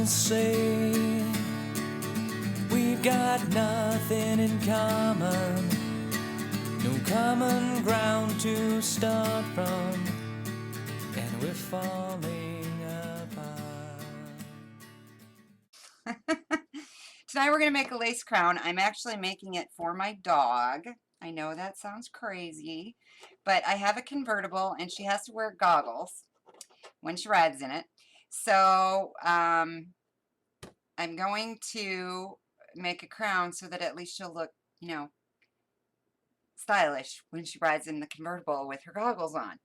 say we've got nothing in common, no common ground to start from, and we're falling apart. Tonight we're going to make a lace crown. I'm actually making it for my dog. I know that sounds crazy, but I have a convertible and she has to wear goggles when she rides in it. So I'm going to make a crown so that at least she'll look, you know, stylish when she rides in the convertible with her goggles on.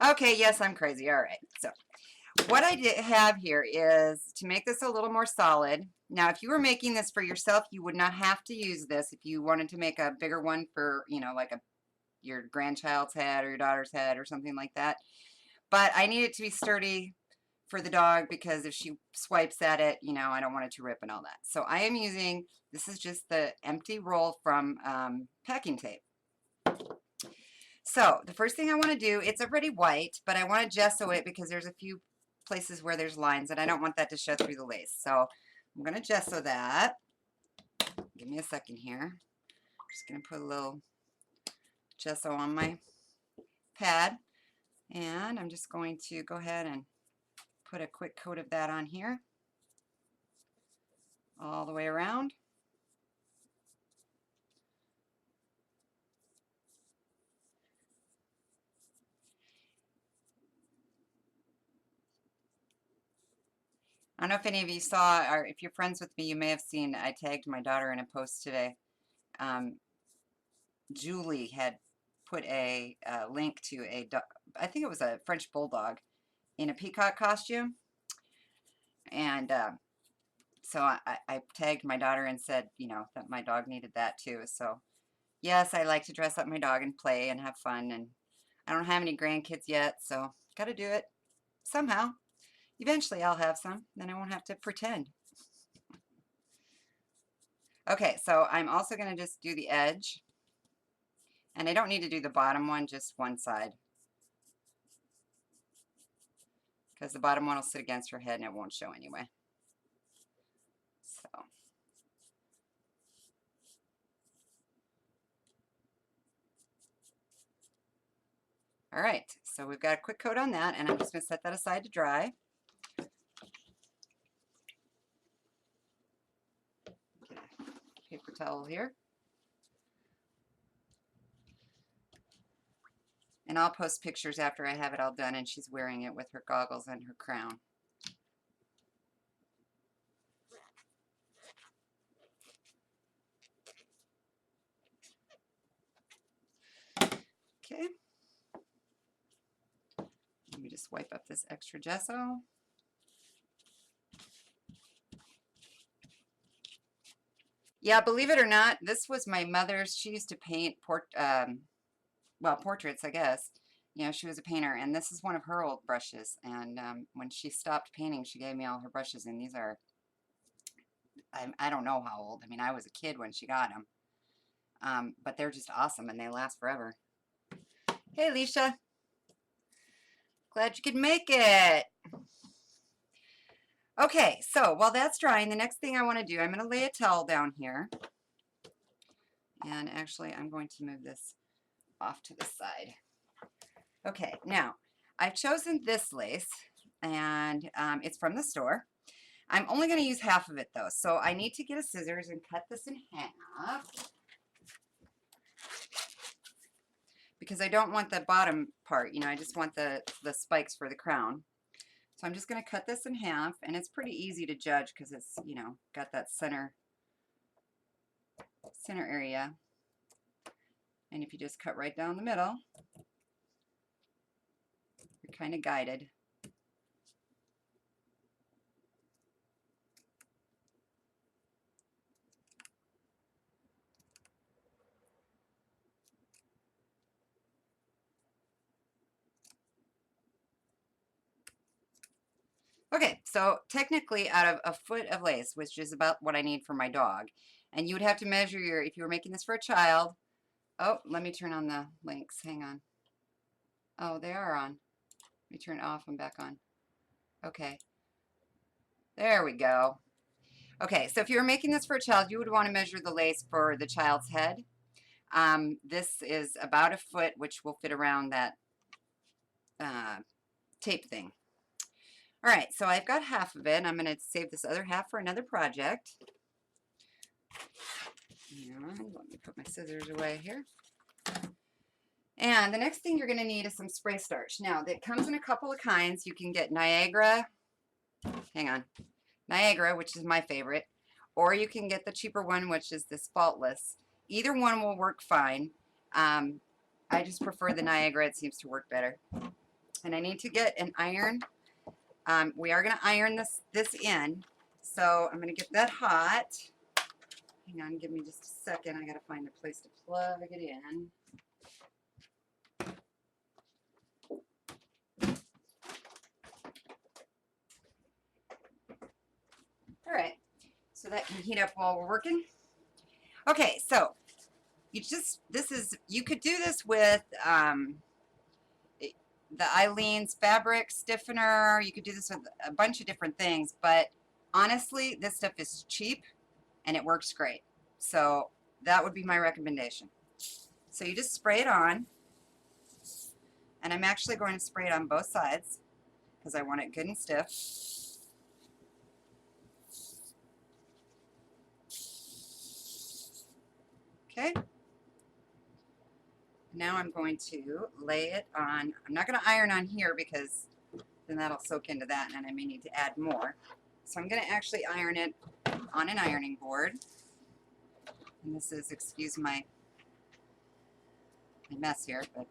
Okay, yes, I'm crazy. All right. So what I have here is to make this a little more solid. Now, if you were making this for yourself, you would not have to use this. If you wanted to make a bigger one for, you know, like your grandchild's head or your daughter's head or something like that. But I need it to be sturdy for the dog because if she swipes at it, you know, I don't want it to rip and all that. So I am using, this is just the empty roll from packing tape. So the first thing I want to do, it's already white, but I want to gesso it because there's a few places where there's lines and I don't want that to show through the lace. So I'm going to gesso that. Give me a second here. I'm just going to put a little gesso on my pad, and I'm just going to go ahead and put a quick coat of that on here all the way around. I don't know if any of you saw, or if you're friends with me, you may have seen, I tagged my daughter in a post today. Julie had put a link to I think it was a French bulldog in a peacock costume, and so I tagged my daughter and said, you know, that my dog needed that too. So yes, I like to dress up my dog and play and have fun, and I don't have any grandkids yet, so got to do it somehow. Eventually I'll have some, then I won't have to pretend. Okay, so I'm also going to just do the edge, and I don't need to do the bottom one, just one side, because the bottom one will sit against her head and it won't show anyway. So all right, so we've got a quick coat on that, and I'm just going to set that aside to dry. Get a paper towel here. And I'll post pictures after I have it all done and she's wearing it with her goggles and her crown. Okay. Let me just wipe up this extra gesso. Yeah, believe it or not, this was my mother's. She used to paint portraits, I guess. You know, she was a painter, and this is one of her old brushes. And when she stopped painting, she gave me all her brushes, and these are, I don't know how old. I mean, I was a kid when she got them. But they're just awesome, and they last forever. Hey, Alicia. Glad you could make it. Okay, so while that's drying, the next thing I want to do, I'm going to lay a towel down here. And actually, I'm going to move this off to the side. Okay, now, I've chosen this lace, and it's from the store. I'm only going to use half of it, though, so I need to get a scissors and cut this in half, because I don't want the bottom part, you know, I just want the spikes for the crown. So I'm just going to cut this in half, and it's pretty easy to judge because it's, you know, got that center area. And if you just cut right down the middle, you're kind of guided. Okay, so technically out of a foot of lace, which is about what I need for my dog, and you would have to measure your, if you were making this for a child, oh, let me turn on the links, hang on. Oh, they are on. Let me turn it off and back on. Okay, there we go. Okay, so if you were making this for a child, you would want to measure the lace for the child's head. This is about 1 foot, which will fit around that tape thing. All right, so I've got half of it. I'm going to save this other half for another project. And let me put my scissors away here. And the next thing you're going to need is some spray starch. Now, that comes in a couple of kinds. You can get Niagara, Niagara, which is my favorite, or you can get the cheaper one, which is this Faultless. Either one will work fine. I just prefer the Niagara. It seems to work better. And I need to get an iron. We are going to iron this in, so I'm going to get that hot. Hang on, give me just a second. I got to find a place to plug it in. All right, so that can heat up while we're working. Okay, so you could do this with the Aleene's fabric stiffener. You could do this with a bunch of different things, but honestly, this stuff is cheap and it works great. So that would be my recommendation. So you just spray it on, and I'm actually going to spray it on both sides because I want it good and stiff. Okay. Now I'm going to lay it on. I'm not going to iron on here because then that'll soak into that and I may need to add more. So I'm going to actually iron it on an ironing board. And this is, excuse my mess here, but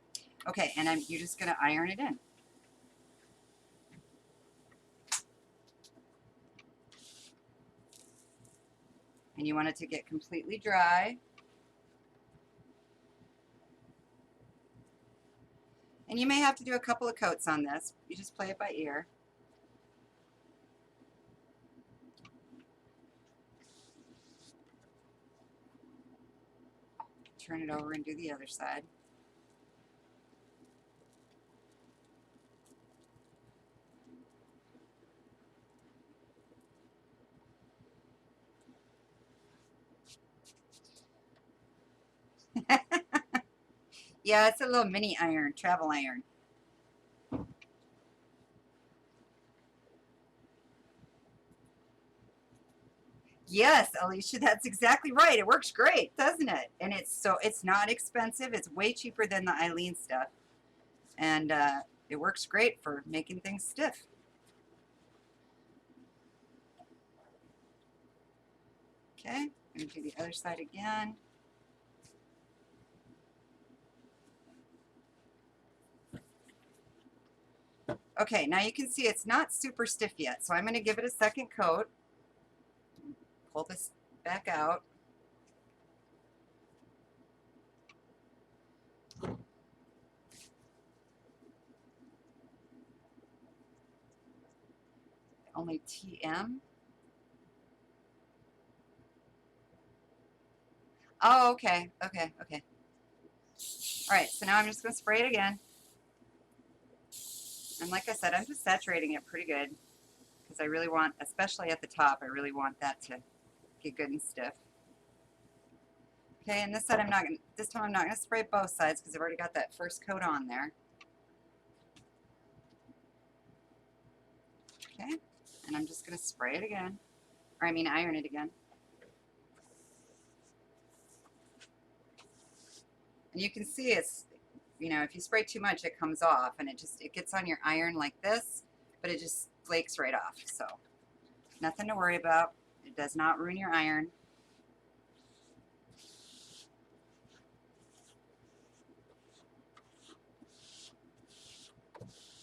okay, and you're just going to iron it in. And you want it to get completely dry. And you may have to do a couple of coats on this. You just play it by ear. Turn it over and do the other side. Yeah, it's a little mini iron, travel iron. Yes, Alicia, that's exactly right. It works great, doesn't it? And it's not expensive. It's way cheaper than the Aleene stuff. And it works great for making things stiff. Okay, I'm going to do the other side again. Okay, now you can see it's not super stiff yet, so I'm going to give it a second coat. Pull this back out. Only TM. Oh, okay, okay, okay. All right, so now I'm just going to spray it again. And like I said, I'm just saturating it pretty good because I really want, especially at the top, I really want that to get good and stiff. Okay, and this side this time I'm not going to spray both sides because I've already got that first coat on there. Okay, and I'm just going to spray it again, or I mean iron it again. And you can see it's, you know, if you spray too much, it comes off, and it gets on your iron like this, but it just flakes right off. So nothing to worry about. It does not ruin your iron.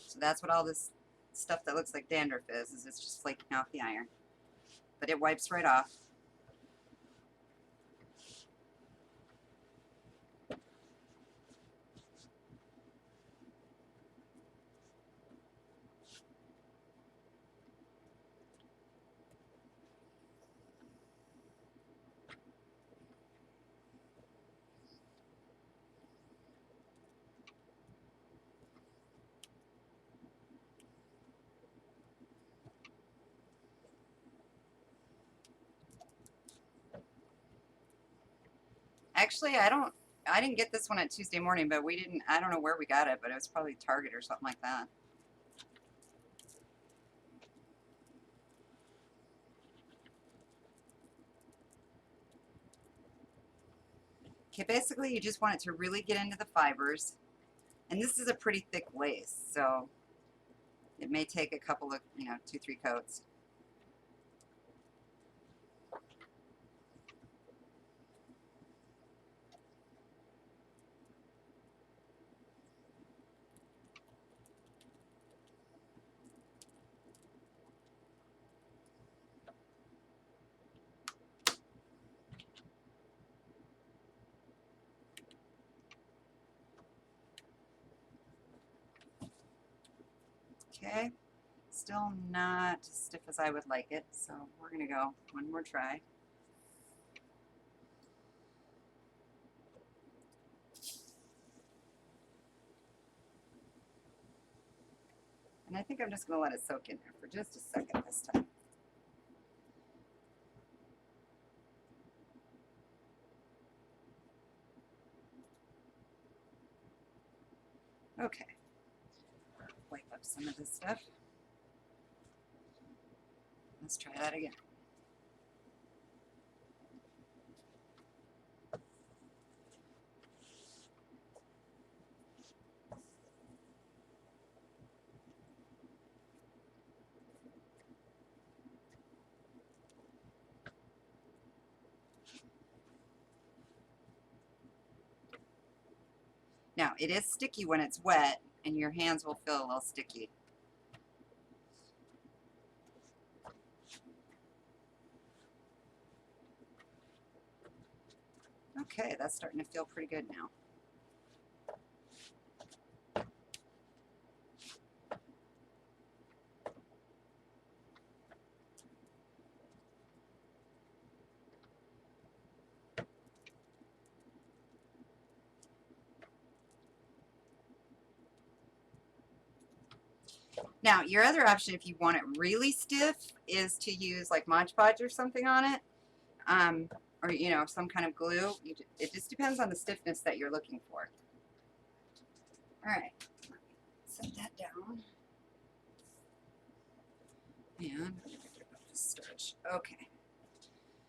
So that's what all this stuff that looks like dandruff is it's just flaking off the iron. But it wipes right off. Actually, I didn't get this one at Tuesday morning, but I don't know where we got it, but it was probably Target or something like that. Okay, basically you just want it to really get into the fibers. And this is a pretty thick lace, so it may take a couple of, 2-3 coats. Okay, still not as stiff as I would like it, so we're going to go one more try. And I think I'm just going to let it soak in there for just a second this time. Okay, wipe up some of this stuff. Let's try that again. Now, it is sticky when it's wet, and your hands will feel a little sticky. Okay, that's starting to feel pretty good now. Now, your other option, if you want it really stiff, is to use like Mod Podge or something on it, or some kind of glue. It just depends on the stiffness that you're looking for. All right, set that down. And starch. Okay.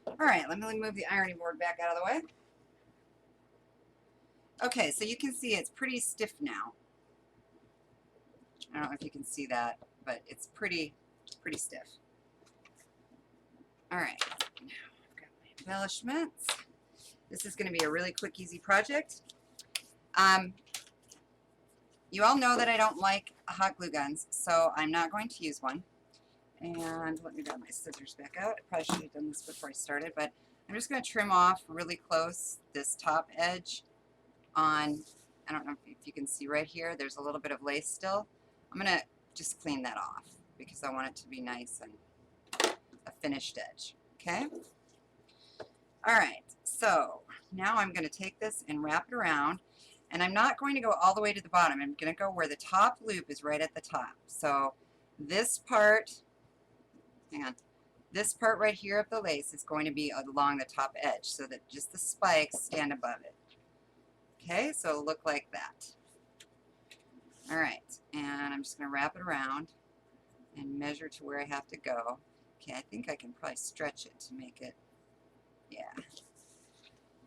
All right, let me move the ironing board back out of the way. Okay, so you can see it's pretty stiff now. I don't know if you can see that, but it's pretty stiff. All right, now I've got my embellishments. This is going to be a really quick, easy project. You all know that I don't like hot glue guns, so I'm not going to use one. And let me grab my scissors back out. I probably should have done this before I started, but I'm just going to trim off really close this top edge on, I don't know if you can see right here, there's a little bit of lace still. I'm going to just clean that off because I want it to be nice and a finished edge. Okay? Alright, so now I'm going to take this and wrap it around, and I'm not going to go all the way to the bottom. I'm going to go where the top loop is right at the top. So this part, hang on, this part right here of the lace is going to be along the top edge so that just the spikes stand above it. Okay, so it'll look like that. Alright, and I'm just going to wrap it around and measure to where I have to go. Okay, I think I can probably stretch it to make it, yeah.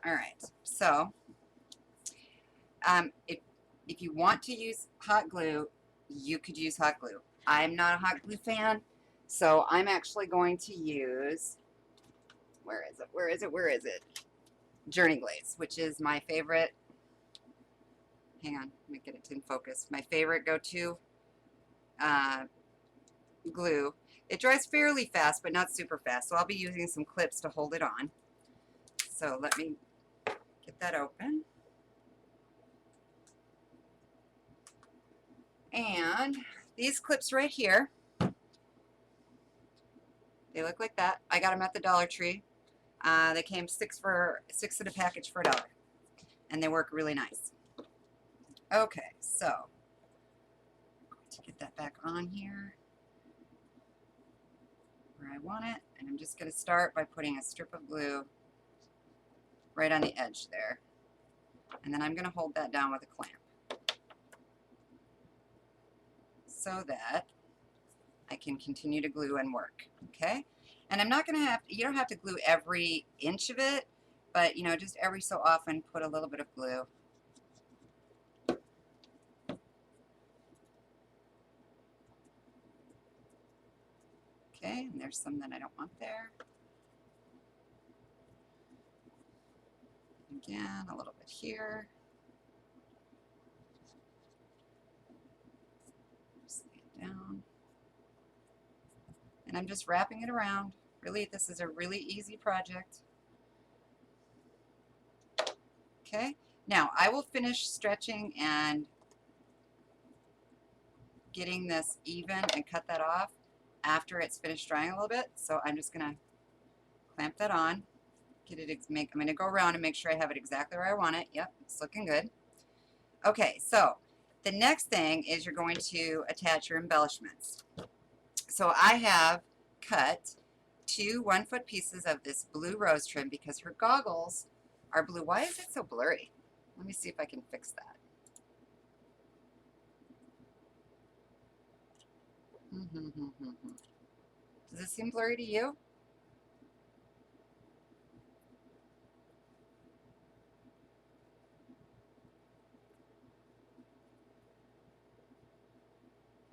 Alright, so if you want to use hot glue, you could use hot glue. I'm not a hot glue fan, so I'm actually going to use, where is it? Journey Glaze, which is my favorite. Hang on, let me get it in focus. My favorite go-to glue. It dries fairly fast, but not super fast, so I'll be using some clips to hold it on. So let me get that open. And these clips right here, they look like that. I got them at the Dollar Tree. They came six in a package for $1, and they work really nice. Okay, so I'm going to get that back on here where I want it, and I'm just going to start by putting a strip of glue right on the edge there. And then I'm going to hold that down with a clamp so that I can continue to glue and work, okay? And I'm not going to have, you don't have to glue every inch of it, but, you know, just every so often put a little bit of glue. Okay, and there's some that I don't want there. Again, a little bit here. Just lay it down. And I'm just wrapping it around. Really, this is a really easy project. Okay, now I will finish stretching and getting this even and cut that off after it's finished drying a little bit. So I'm just going to clamp that on, get it, I'm going to go around and make sure I have it exactly where I want it. Yep, it's looking good. Okay, so the next thing is you're going to attach your embellishments. So I have cut 2 1-foot pieces of this blue rose trim because her goggles are blue. Why is it so blurry? Let me see if I can fix that. Does it seem blurry to you?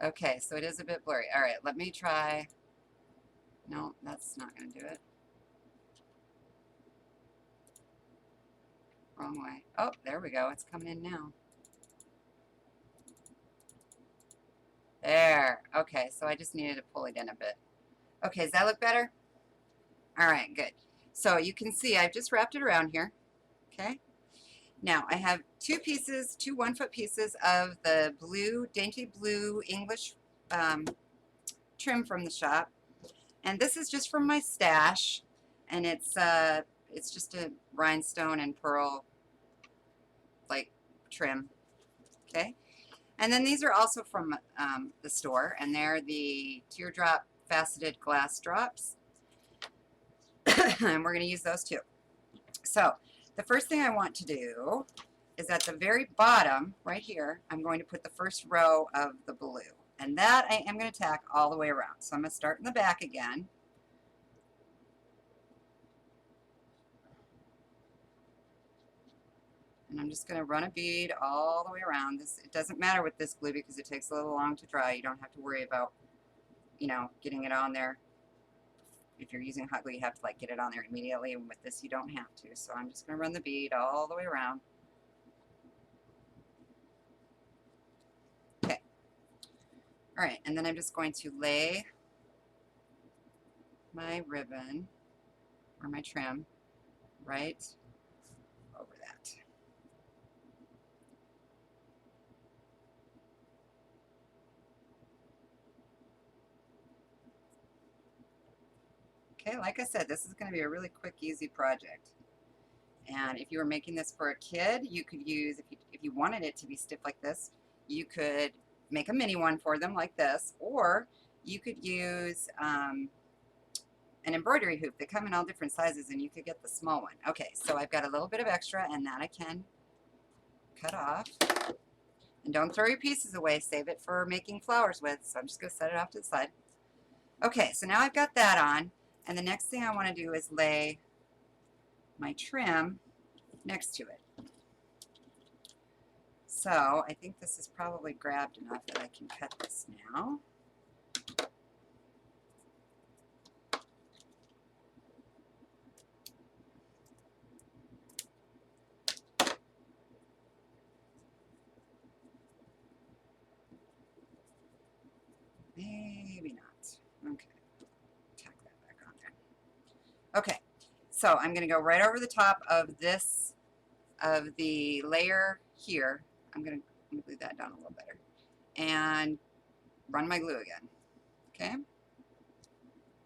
Okay, so it is a bit blurry. All right, let me try. No, that's not going to do it. Wrong way. Oh, there we go. It's coming in now. There. Okay, so I just needed to pull it in a bit. Okay, does that look better? All right, good. So you can see I've just wrapped it around here. Okay. Now I have 2 pieces, 2 1-foot pieces of the blue, Dainty blue English trim from the shop. And this is just from my stash. And it's just a rhinestone and pearl like trim. Okay. And then these are also from the store, and they're the teardrop faceted glass drops. And we're going to use those too. So the first thing I want to do is at the very bottom, right here, I'm going to put the first row of the blue. And that I am going to tack all the way around. So I'm going to start in the back again. And I'm just going to run a bead all the way around. This, it doesn't matter with this glue because it takes a little long to dry. You don't have to worry about, you know, getting it on there. If you're using hot glue, you have to like get it on there immediately, and with this you don't have to. So I'm just going to run the bead all the way around. Okay. All right, and then I'm just going to lay my ribbon or my trim right over that. Okay, like I said, this is going to be a really quick, easy project. And if you were making this for a kid, you could use, if you wanted it to be stiff like this, you could make a mini one for them like this, or you could use an embroidery hoop. They come in all different sizes, and you could get the small one. Okay, so I've got a little bit of extra, and that I can cut off. And don't throw your pieces away. Save it for making flowers with. So I'm just going to set it off to the side. Okay, so now I've got that on. And the next thing I want to do is lay my trim next to it. So I think this is probably grabbed enough that I can cut this now. Maybe not. Okay. Tack that back on there. Okay. So I'm going to go right over the top of this, of the layer here. I'm going to glue that down a little better. And run my glue again. Okay.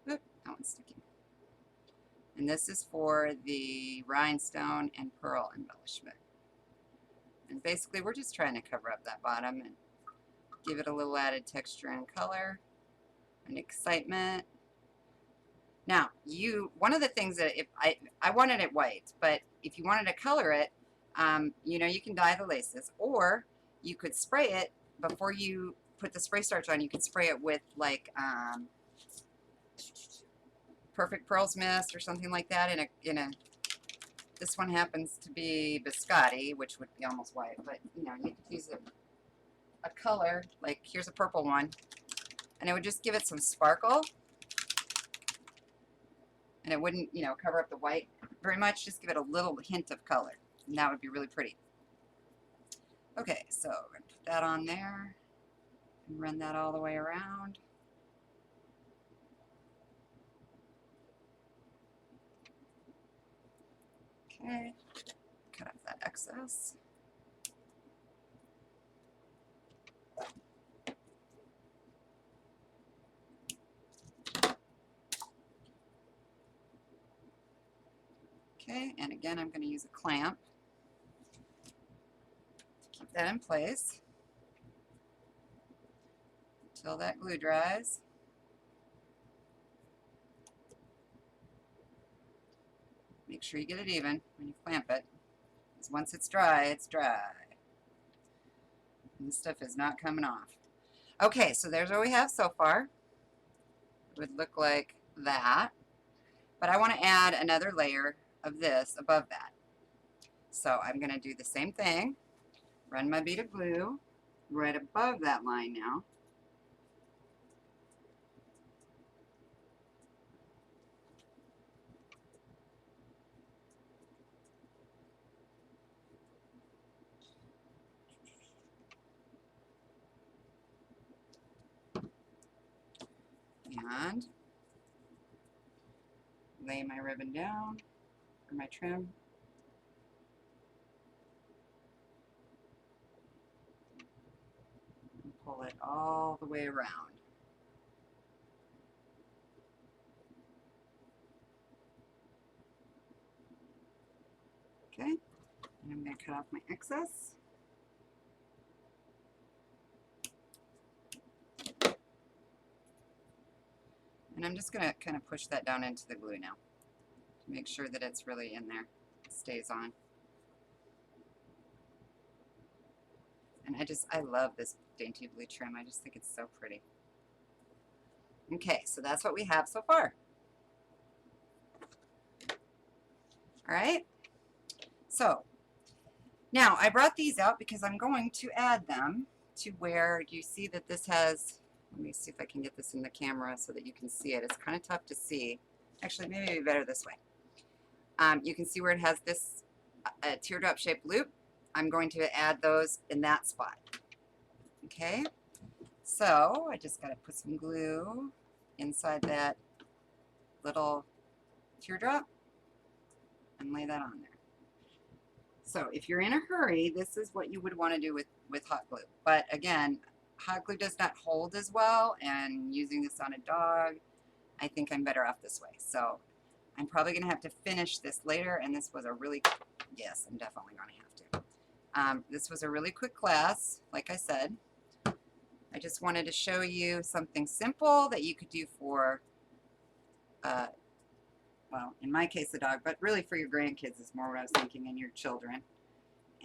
Oop, that one's sticking. And this is for the rhinestone and pearl embellishment. And basically we're just trying to cover up that bottom and give it a little added texture and color and excitement. Now, one of the things that if I wanted it white, but if you wanted to color it, you know, you can dye the laces, or you could spray it before you put the spray starch on. You could spray it with like Perfect Pearls Mist or something like that in a this one happens to be biscotti, which would be almost white, but you know, you could use a color, like here's a purple one, and it would just give it some sparkle, and it wouldn't, you know, cover up the white very much, just give it a little hint of color, and that would be really pretty. Okay, so we're going to put that on there and run that all the way around. Okay, cut off that excess. Okay, and again, I'm going to use a clamp to keep that in place until that glue dries. Make sure you get it even when you clamp it, because once it's dry, it's dry. And this stuff is not coming off. Okay, so there's what we have so far. It would look like that. But I want to add another layer of this above that. So I'm going to do the same thing. Run my bead of glue right above that line now. And lay my ribbon down, or my trim. And pull it all the way around. Okay, and I'm going to cut off my excess. And I'm just going to kind of push that down into the glue now to make sure that it's really in there, it stays on. And I love this Dainty blue trim. I just think it's so pretty. Okay, so that's what we have so far. All right, so now I brought these out because I'm going to add them to where you see that this has, let me see if I can get this in the camera so that you can see it. It's kind of tough to see. Actually, maybe it'd be better this way. You can see where it has this teardrop shaped loop. I'm going to add those in that spot. Okay, so I just got to put some glue inside that little teardrop and lay that on there. So if you're in a hurry, this is what you would want to do with hot glue. But again, hot glue does not hold as well, and using this on a dog, I think I'm better off this way. So I'm probably going to have to finish this later, and this was a really, yes, I'm definitely going to have to. This was a really quick class, like I said. I just wanted to show you something simple that you could do for, well, in my case, the dog, but really for your grandkids is more what I was thinking, and your children.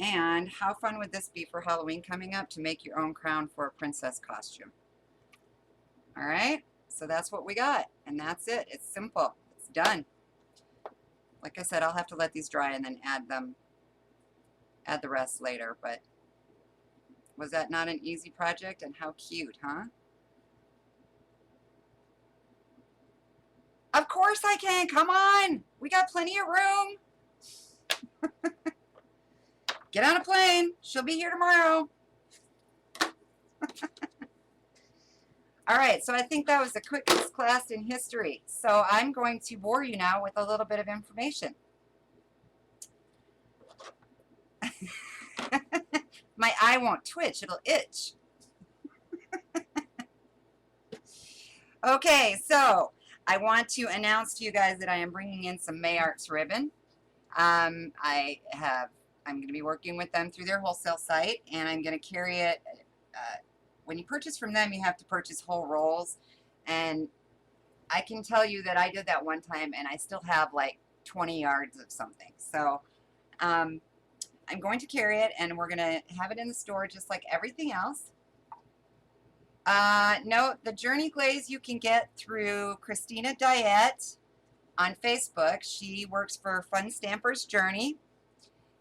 And how fun would this be for Halloween coming up to make your own crown for a princess costume? All right, so that's what we got, and that's it. It's simple. It's done. Like I said, I'll have to let these dry and then add the rest later, but was that not an easy project? And how cute, huh? Of course I can. Come on. We got plenty of room. Get on a plane. She'll be here tomorrow. All right, so I think that was the quickest class in history. So I'm going to bore you now with a little bit of information. My eye won't twitch, it'll itch. Okay, so I want to announce to you guys that I am bringing in some May Arts ribbon. I'm going to be working with them through their wholesale site, and I'm going to carry it. When you purchase from them, you have to purchase whole rolls, and I can tell you that I did that one time, and I still have like 20 yards of something. So I'm going to carry it, and we're going to have it in the store just like everything else. No, the Journey Glaze you can get through Christina Diet on Facebook. She works for Fun Stampers Journey,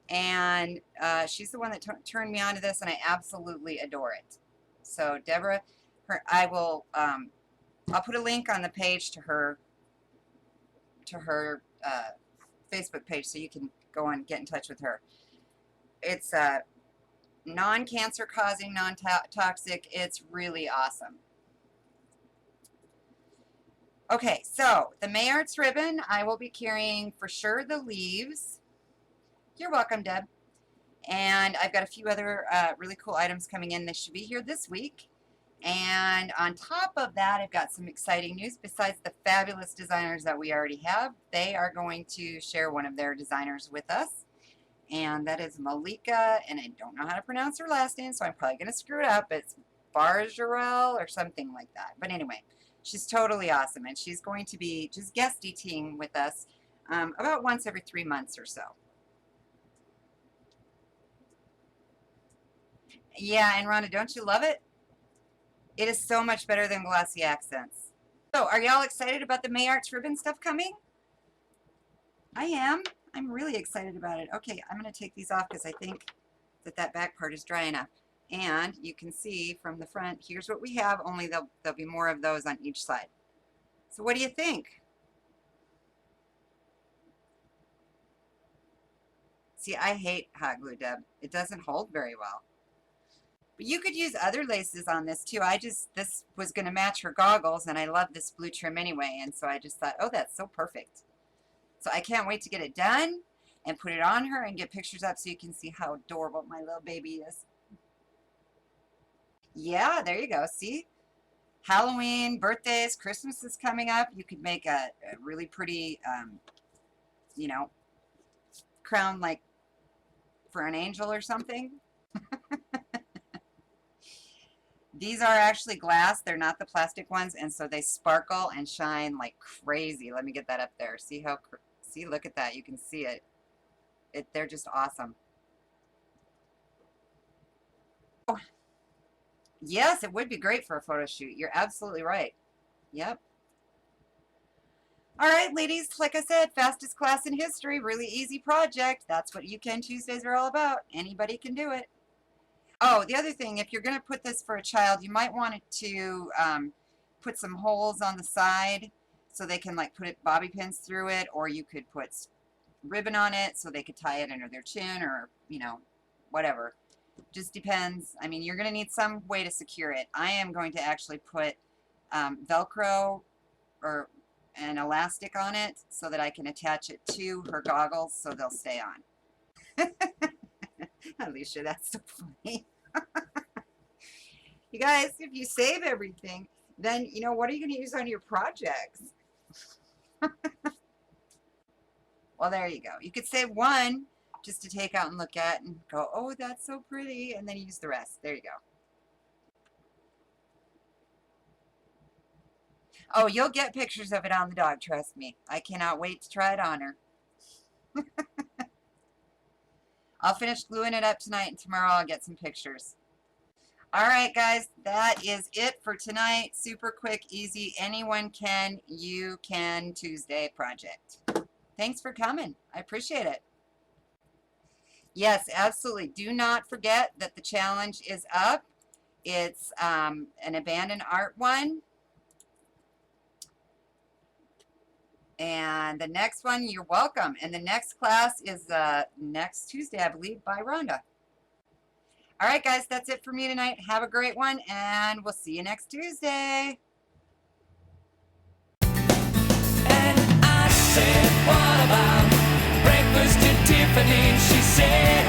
and she's the one that turned me on to this, and I absolutely adore it. So Deborah, I'll put a link on the page to her Facebook page, so you can go and get in touch with her. It's non-cancer causing, non-toxic. It's really awesome. Okay, so the May Arts ribbon, I will be carrying for sure the leaves. You're welcome, Deb. And I've got a few other really cool items coming in. They should be here this week. And on top of that, I've got some exciting news. Besides the fabulous designers that we already have, they are going to share one of their designers with us. And that is Malika, and I don't know how to pronounce her last name, so I'm probably going to screw it up. It's Barjarel or something like that. But anyway, she's totally awesome, and she's going to be just guest DTing with us about once every 3 months or so. Yeah, and Rhonda, don't you love it? It is so much better than Glossy Accents. So, are y'all excited about the May Arts ribbon stuff coming? I am. I'm really excited about it. Okay, I'm going to take these off because I think that back part is dry enough. And you can see from the front, here's what we have, only there'll be more of those on each side. So what do you think? See, I hate hot glue, Deb. It doesn't hold very well. But you could use other laces on this too. This was going to match her goggles, and I love this blue trim anyway, and so I just thought, oh, that's so perfect. So I can't wait to get it done and put it on her and get pictures up so you can see how adorable my little baby is. Yeah, there you go. See? Halloween, birthdays, Christmas is coming up. You could make a really pretty, you know, crown like for an angel or something. These are actually glass. They're not the plastic ones, and so they sparkle and shine like crazy. Let me get that up there. See how... See, look at that. You can see it. They're just awesome. Oh, yes, it would be great for a photo shoot. You're absolutely right. Yep. All right, ladies, like I said, fastest class in history, really easy project. That's what You Can Tuesdays are all about. Anybody can do it. Oh, the other thing, if you're going to put this for a child, you might want it to put some holes on the side, so they can like put bobby pins through it, or you could put ribbon on it so they could tie it under their chin, or, you know, whatever. Just depends. I mean, you're going to need some way to secure it. I am going to actually put Velcro or an elastic on it so that I can attach it to her goggles so they'll stay on. Alicia, that's so funny. You guys, if you save everything, then, you know, what are you going to use on your projects? Well, there you go. You could save one just to take out and look at and go, oh, that's so pretty, and then use the rest. There you go. Oh, you'll get pictures of it on the dog, trust me. I cannot wait to try it on her. I'll finish gluing it up tonight, and tomorrow I'll get some pictures. All right, guys, that is it for tonight. Super quick, easy, anyone can, you can Tuesday project. Thanks for coming. I appreciate it. Yes, absolutely. Do not forget that the challenge is up. It's an abandoned art one. And the next one, you're welcome. And the next class is next Tuesday, I believe, by Rhonda. All right, guys, that's it for me tonight. Have a great one, and we'll see you next Tuesday. And I said, what about breakfast at Tiffany? She said,